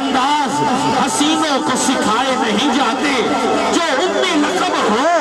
انداز حسینوں کو سکھائے نہیں جاتے، جو ام لقب ہو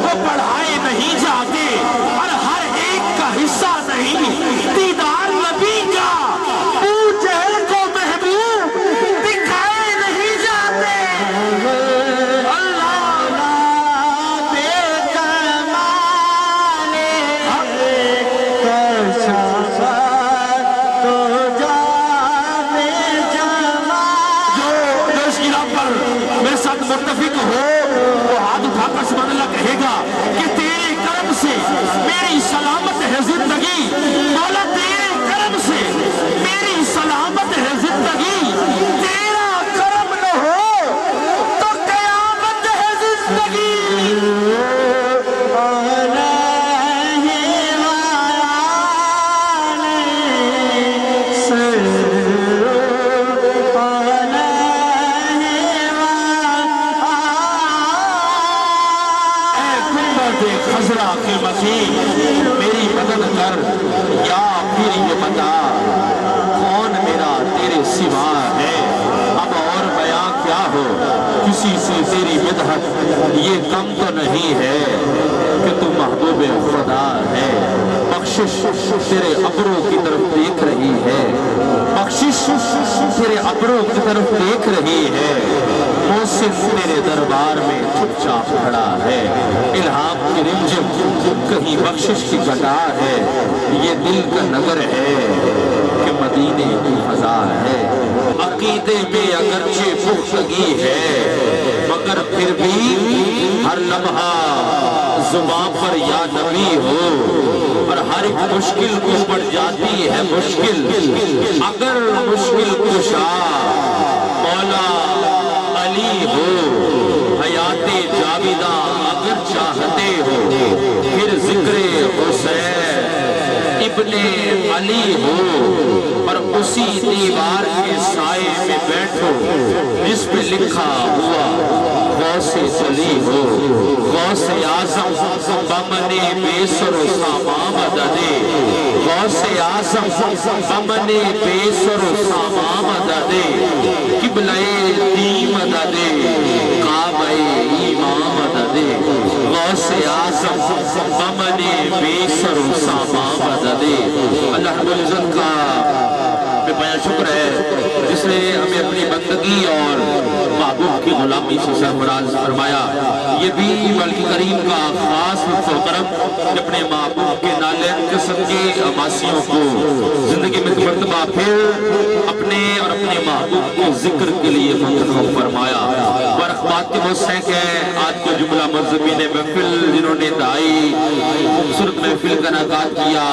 وہ پڑھائے نہیں جاتے، اور ہر ایک کا حصہ نہیں دیدار نبی کا، ابو جہل کو محبوب دکھائے نہیں جاتے۔ متفق ہو وہ ہاتھ اٹھا کر سبحان اللہ کہے گا کہ تیرے کرم سے میری سلامت ہے زندگی، مولا تیرے کرم سے میری سلامت ہے زندگی، تیرا کرم نہ ہو تو قیامت ہے زندگی۔ خزرہ کے مسیح میری مدد کر، یا پھر یہ بتا کون میرا تیرے سوا ہے، اب اور بیاں کیا ہو کسی سے تیری مدحت، یہ کم تو نہیں ہے کہ تو محبوب خدا ہے۔ بخشش تیرے ابروں کی طرف دیکھ رہی ہے، بخشش تیرے ابروں کی طرف دیکھ رہی ہے، محسن تیرے دربار میں چپ چاپ کھڑا ہے، الہام کی رمجم کہیں بخشش کی گھٹا ہے، یہ دل کا نگر ہے کہ مدینے کی فضا ہے، عقیدے میں اگرچہ پختگی ہے مگر پھر بھی ہر لمحہ زباں پر یا نبی ہو، اور ہر ایک مشکل کو پڑ جاتی ہے مشکل، اگر مشکل کشا مولا علی ہو، حیات جاویدہ اگر چاہتے ہو، پھر ذکر حسین ابن علی ہو، اور اسی دیوار کے سائے میں بیٹھو جس پہ لکھا ہوا غوث علی ہو، غوث اعظم بمن بے سر و ساما مددے، غوث اعظم بمن بے سر و ساما مددے، قبلہ دی مددے، کعبہ ایمان مددے، غوث اعظم بمن بے سر و ساما مددے۔ اللہ رب العزت کا بے پایا شکر ہے جس نے ہمیں اپنی بندگی اور محبوب کی غلامی سے سرفراز فرمایا۔ یہ بھی ملک کریم کا خاص لطف و کرم کہ اپنے محبوب کے نالین قسم کے عماسیوں کو زندگی میں مرتبہ پھر اپنے اور اپنے محبوب کو ذکر کے لیے منتخب فرمایا۔ برخبات کے مستحق ہیں آج کے جملہ مذہبین محفل جنہوں نے دعائی خوبصورت محفل کا انعقاد کیا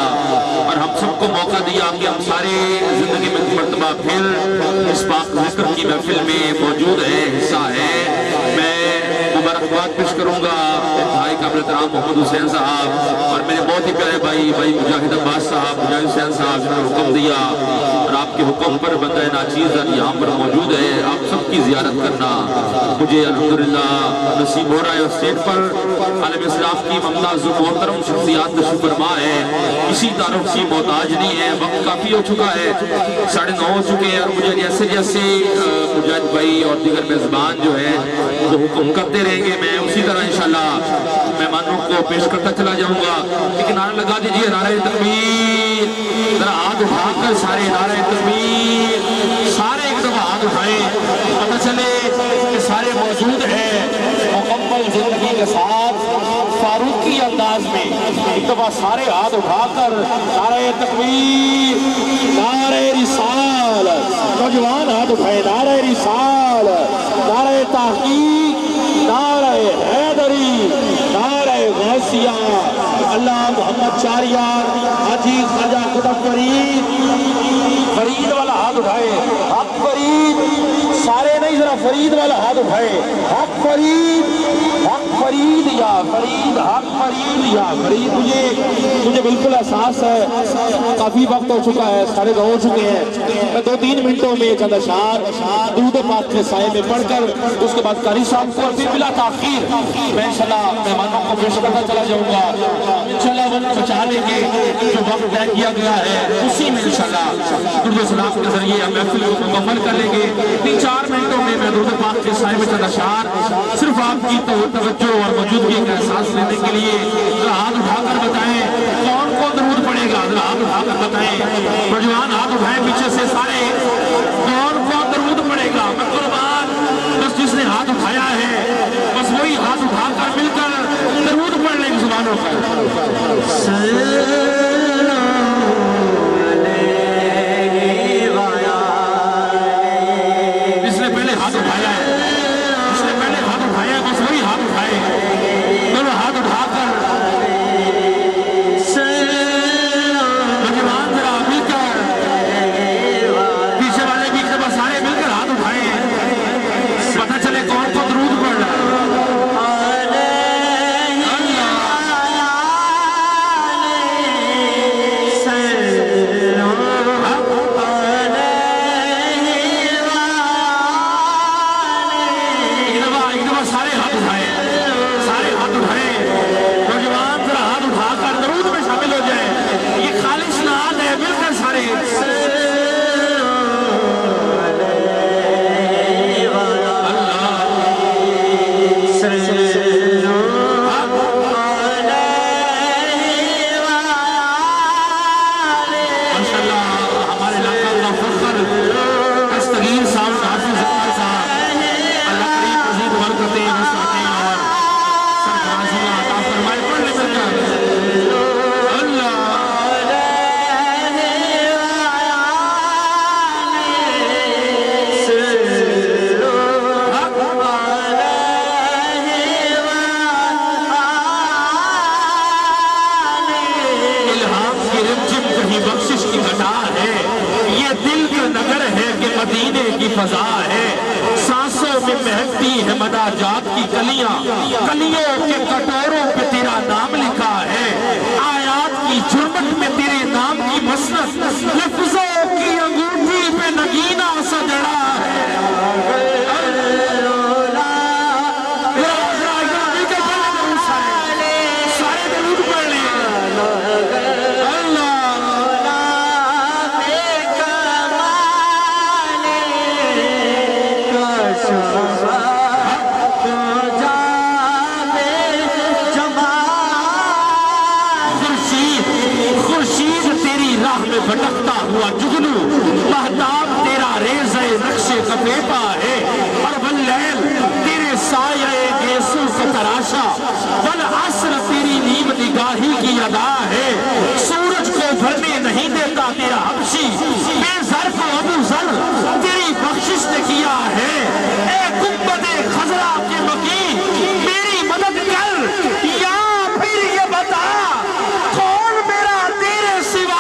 اور ہم سب کو موقع دیا کہ ہم سارے زندگی میں مرتبہ پھر اس پاک ذکر کی محفل میں موجود ہیں، حصہ ہے۔ میں مبارکباد پیش کروں گا بھائی قابل احترام محمد حسین صاحب اور میرے بہت ہی پیارے بھائی مجاہد عباس صاحب، مجاہد حسین صاحب جنہوں نے حکم دیا اور آپ کے حکم پر بندہ ناچیز یہاں پر موجود ہے، آپ سب کی زیارت کرنا مجھے الحمدللہ نصیب ہو رہا ہے۔ اسٹیج پر عالم اسلام کی ممتاز و محترم شخصیات تشریف فرما ہے، کسی تعارف کی محتاج نہیں ہے، وقت کافی ہو چکا ہے، 9:30 ہو چکے ہیں، اور مجھے جیسے مجاہد بھائی اور دیگر میزبان جو ہے وہ حکم کرتے رہیں گے، میں اسی طرح انشاءاللہ مہمانوں کو پیش کرتا چلا جاؤں گا۔ لیکن نعرہ لگا دیجئے نعرہ تکبیر، ذرا ہاتھ اٹھا کر سارے نعرہ تکبیر، سارے ایک دفعہ ہاتھ اٹھائیں، پتہ چلے کہ سارے موجود ہیں مکمل زندگی کے ساتھ فاروقی انداز میں۔ ایک دفعہ سارے ہاتھ اٹھا کر نعرہ تکبیر، نعرہ رسالت، نوجوان ہاتھ اٹھائیں، نعرہ رسالت، نعرہ تحقیق، نعرہ حیدری، نعرہ غوثیہ، اللہ محمد چاریار، حاجی خواجہ قطب فرید والا ہاتھ اٹھائے، حق فرید، سارے نہیں ذرا فرید والا ہاتھ اٹھائے، حق فرید، حق فرید یا فرید، حق فرید یا فرید۔ مجھے بالکل احساس ہے کافی وقت ہو چکا ہے، 9:30 ہو چکے ہیں، میں 2-3 منٹوں میں ایک اشعار درود پاک کے سائے میں پڑھ کر اس کے بعد قاری صاحب کو اور پھر بلا تاخیر میں انشاءاللہ مہمانوں کو پیش کرتا چلا جاؤں گا۔ انشاءاللہ وقت بچا لیں گے، جو وقت طے کیا گیا ہے اسی میں انشاءاللہ درود و سلام کے ذریعے ہم محفل کو مکمل کر لیں گے۔ 3-4 قیامت کے سائے میں چند اشعار صرف آپ کی توجہ اور موجودگی کا احساس لینے کے لیے ہاتھ اٹھا کر بتائیں کون کون درود پڑے گا؟ ہاتھ اٹھا کر بتائیں، نوجوان ہاتھ اٹھائیں پیچھے سے سارے، کون کون درود پڑے گا؟ میں قربان، بس جس نے ہاتھ اٹھایا ہے بس وہی ہاتھ اٹھا کر مل کر درود پڑھ لیں زبانوں پر۔ فضا ہے سانسوں میں مہکتی ہے مناجات کی کلیاں، کلیوں کے کٹوروں پہ تیرا نام لکھا ہے، آیات کی جرمت میں تیرے نام کی مسنت، لفظوں کی انگوٹھی پہ نگینہ سجڑا ہے۔ بھٹکتا ہوا جگنو مہتاب تیرا ریزہ نقش کفیفہ ہے، اور واللیل تیرے سایہ گیسو کا تراشا، والعصر تیری نیم نگاہی کی ادا ہے، سورج کو بھرنے نہیں دیتا تیرا حبشی، بے زر کو ابو زر تیری بخشش نے کیا ہے، اے گنبد خضرا کے مکی میری مدد کر، یا پھر یہ بتا کون میرا تیرے سوا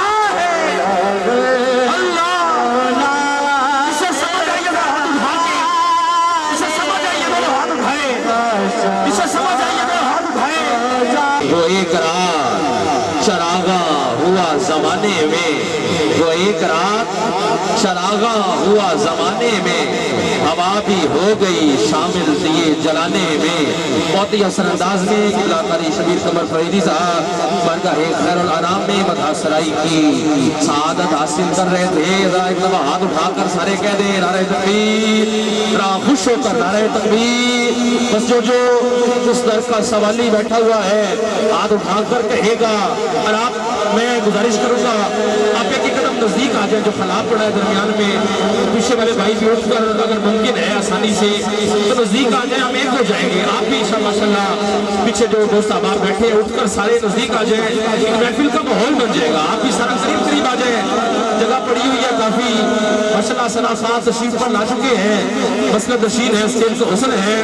وہ ایک رات چراغا ہوا زمانے میں، وہ ایک رات چراغا ہوا زمانے میں، ہوا بھی ہو گئی شامل دیے جلانے میں۔ بہت ہی حسن انداز میں قبلہ قاری شبیر قمر فریدی صاحب بارگاہ خیر الانام میں مدح سرائی کی سعادت حاصل کر رہے تھے۔ ذرا ایک دفعہ ہاتھ اٹھا کر سارے کہہ دیں نعرہ تکبیر، ذرا خوش ہو کر نعرہ تکبیر۔ بس جو اس در کا سوالی بیٹھا ہوا ہے ہاتھ اٹھا کر کہے گا، اور آپ میں گزارش کروں گا آپ ایک قدم نزدیک آ جائیں، جو خلا پڑا ہے درمیان میں پیچھے والے بھائی بھی اٹھ کر اگر ممکن ہے آسانی سے تو نزدیک آ جائیں، ہم ایک ہو جائیں گے۔ آپ بھی انشاءاللہ ماشاءاللہ پیچھے جو دوست احباب بیٹھے ہیں اٹھ کر سارے نزدیک آ جائیں، ایک محفل کا ماحول بن جائے گا۔ آپ بھی سارا قریب آ جائیں، جگہ پڑی ہوئی ہے کافی ماشاءاللہ، ثنا صاحب تشریف پر لا چکے ہیں، مسند نشین ہے، اسٹیج کا حسن ہے۔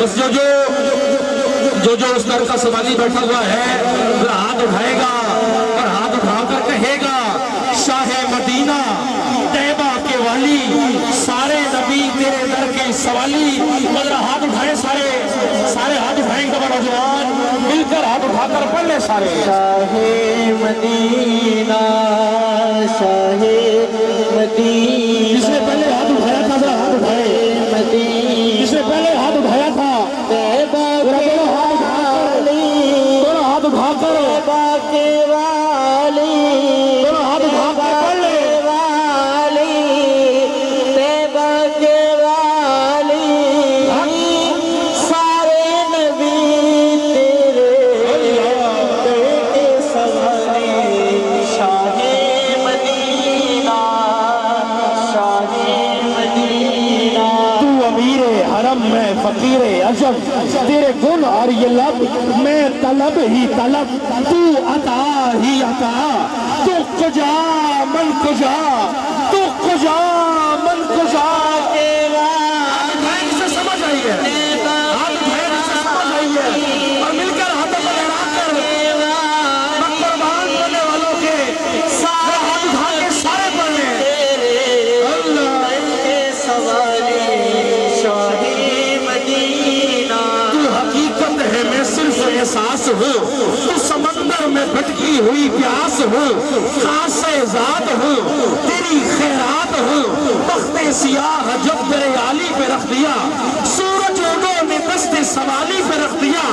بس جو اس در کا سوالی بیٹھا ہوا ہے وہ ہاتھ اٹھائے گا اور ہاتھ اٹھا کر کہے گا، شاہ مدینہ طیبہ کے والی سارے نبی تیرے در کے سوالی۔ مگر ہاتھ اٹھائیں سارے ہاتھ اٹھائیں گے نوجوان مل کر ہاتھ اٹھا کر پڑھ لیں سارے، شاہ مدینہ شاہ مدینہ۔ جس نے پہلے ہاتھ اٹھایا تھا ذرا ہاتھ اٹھائے، مدینہ جس نے پہلے ہاتھ اٹھایا تھا طیبہ حرم میں فقیر عجم، تیرے گن اور یہ لب میں طلب ہی طلب، تو عطا ہی عطا، تو کجا من کجا، تو کجا من کجا کے دھیر سے سمجھ آئی ہے، دھیر سے سمجھ آئی ہے، اور مل کر ہاتھوں کو لہرا کر قربان ہونے والوں کے سارے ہاتھ اٹھا کے سارے پڑھ لیں اللہ شاہی مدینہ، تو حقیقت ہے میں صرف احساس ہوں، تو سمندر میں بھٹکی ہوئی پیاس ہوں، خاص ذات ہوں، تیری خیرات ہوں، تخت سیاہ جب در عالی پہ رکھ دیا، سورج انہوں نے دست سوالی پہ رکھ دیا،